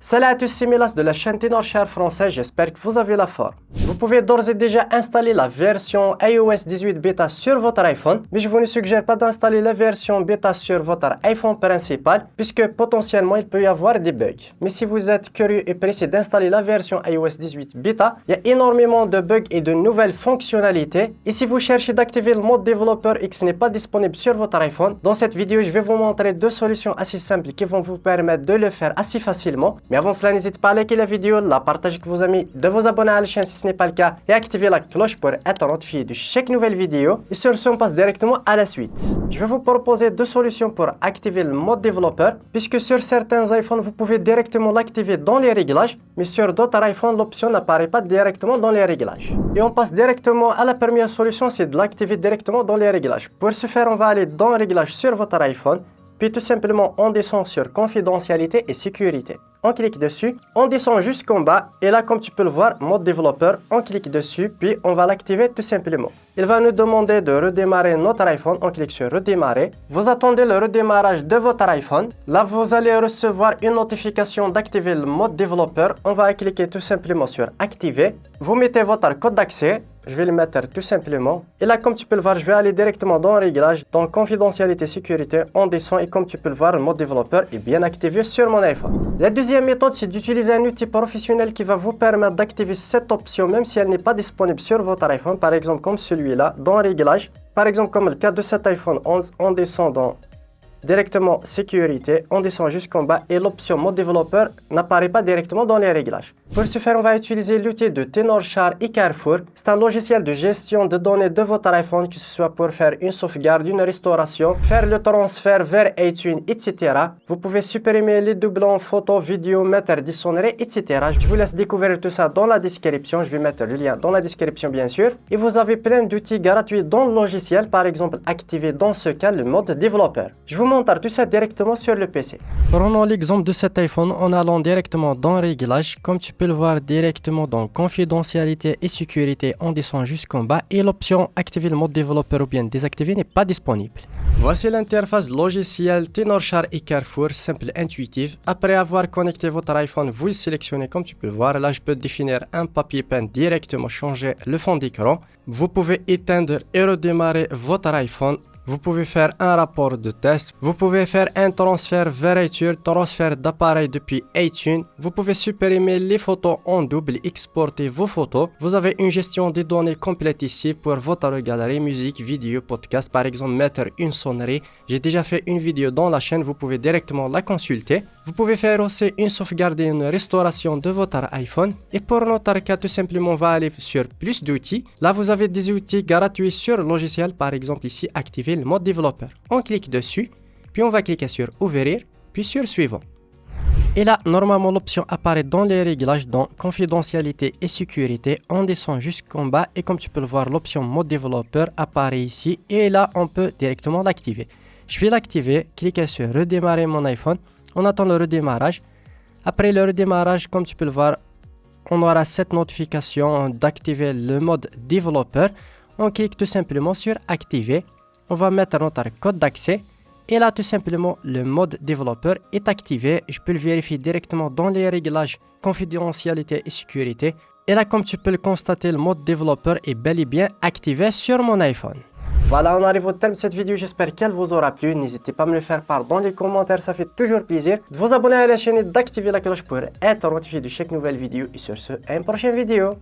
Salut à tous, c'est Milas de la chaîne Tenorshare français, j'espère que vous avez la forme. Vous pouvez d'ores et déjà installer la version iOS 18 bêta sur votre iPhone, mais je vous ne suggère pas d'installer la version bêta sur votre iPhone principal, puisque potentiellement il peut y avoir des bugs. Mais si vous êtes curieux et pressé d'installer la version iOS 18 bêta, il y a énormément de bugs et de nouvelles fonctionnalités. Et si vous cherchez d'activer le mode développeur et que ce n'est pas disponible sur votre iPhone, dans cette vidéo je vais vous montrer deux solutions assez simples qui vont vous permettre de le faire assez facilement. Mais avant cela, n'hésitez pas à liker la vidéo, la partager avec vos amis, de vous abonner à la chaîne si ce n'est pas le cas et activer la cloche pour être notifié de chaque nouvelle vidéo. Et sur ce, on passe directement à la suite. Je vais vous proposer deux solutions pour activer le mode développeur, puisque sur certains iPhones, vous pouvez directement l'activer dans les réglages, mais sur d'autres iPhones, l'option n'apparaît pas directement dans les réglages. Et on passe directement à la première solution, c'est de l'activer directement dans les réglages. Pour ce faire, on va aller dans réglages sur votre iPhone, puis tout simplement on descend sur confidentialité et sécurité. On clique dessus, on descend jusqu'en bas et là comme tu peux le voir, mode développeur, on clique dessus puis on va l'activer tout simplement. Il va nous demander de redémarrer notre iPhone, on clique sur redémarrer. Vous attendez le redémarrage de votre iPhone. Là vous allez recevoir une notification d'activer le mode développeur. On va cliquer tout simplement sur activer. Vous mettez votre code d'accès. Je vais le mettre tout simplement. Et là, comme tu peux le voir, je vais aller directement dans Réglages, dans Confidentialité Sécurité. On descend et comme tu peux le voir, le mode développeur est bien activé sur mon iPhone. La deuxième méthode, c'est d'utiliser un outil professionnel qui va vous permettre d'activer cette option, même si elle n'est pas disponible sur votre iPhone. Par exemple, comme celui-là, dans Réglages. Par exemple, comme le cas de cet iPhone 11, on descend dans directement sécurité, on descend jusqu'en bas et l'option mode développeur n'apparaît pas directement dans les réglages. Pour ce faire, on va utiliser l'outil de Tenorshare et Carrefour. C'est un logiciel de gestion de données de votre iPhone, que ce soit pour faire une sauvegarde, une restauration, faire le transfert vers iTunes, etc. Vous pouvez supprimer les doublons, photos, vidéos, mettre des sonneries, etc. Je vous laisse découvrir tout ça dans la description. Je vais mettre le lien dans la description, bien sûr. Et vous avez plein d'outils gratuits dans le logiciel, par exemple, activer dans ce cas le mode développeur. Je vous montre tout ça directement sur le PC. Prenons l'exemple de cet iPhone en allant directement dans Réglages. Comme tu peux le voir directement dans Confidentialité et Sécurité, on descend jusqu'en bas et l'option activer le mode développeur ou bien désactiver n'est pas disponible. Voici l'interface logicielle Tenorshare et Carrefour, simple, intuitive. Après avoir connecté votre iPhone, vous le sélectionnez comme tu peux le voir. Là, je peux définir un papier peint directement, changer le fond d'écran. Vous pouvez éteindre et redémarrer votre iPhone. Vous pouvez faire un rapport de test. Vous pouvez faire un transfert vers iTunes, transfert d'appareil depuis iTunes. Vous pouvez supprimer les photos en double, exporter vos photos. Vous avez une gestion des données complète ici pour votre galerie, musique, vidéo, podcast. Par exemple, mettre une sonnerie. J'ai déjà fait une vidéo dans la chaîne, vous pouvez directement la consulter. Vous pouvez faire aussi une sauvegarde et une restauration de votre iPhone. Et pour notre cas, tout simplement, on va aller sur plus d'outils. Là, vous avez des outils gratuits sur le logiciel. Par exemple, ici, activer le mode développeur. On clique dessus, puis on va cliquer sur ouvrir, puis sur suivant. Et là, normalement, l'option apparaît dans les réglages, dans confidentialité et sécurité. On descend jusqu'en bas et comme tu peux le voir, l'option mode développeur apparaît ici. Et là, on peut directement l'activer. Je vais l'activer, cliquer sur redémarrer mon iPhone. On attend le redémarrage. Après le redémarrage, comme tu peux le voir, on aura cette notification d'activer le mode développeur. On clique tout simplement sur activer. On va mettre notre code d'accès. Et là, tout simplement, le mode développeur est activé. Je peux le vérifier directement dans les réglages confidentialité et sécurité. Et là, comme tu peux le constater, le mode développeur est bel et bien activé sur mon iPhone. Voilà, on arrive au terme de cette vidéo. J'espère qu'elle vous aura plu. N'hésitez pas à me le faire part dans les commentaires. Ça fait toujours plaisir de vous abonner à la chaîne et d'activer la cloche pour être notifié de chaque nouvelle vidéo. Et sur ce, à une prochaine vidéo.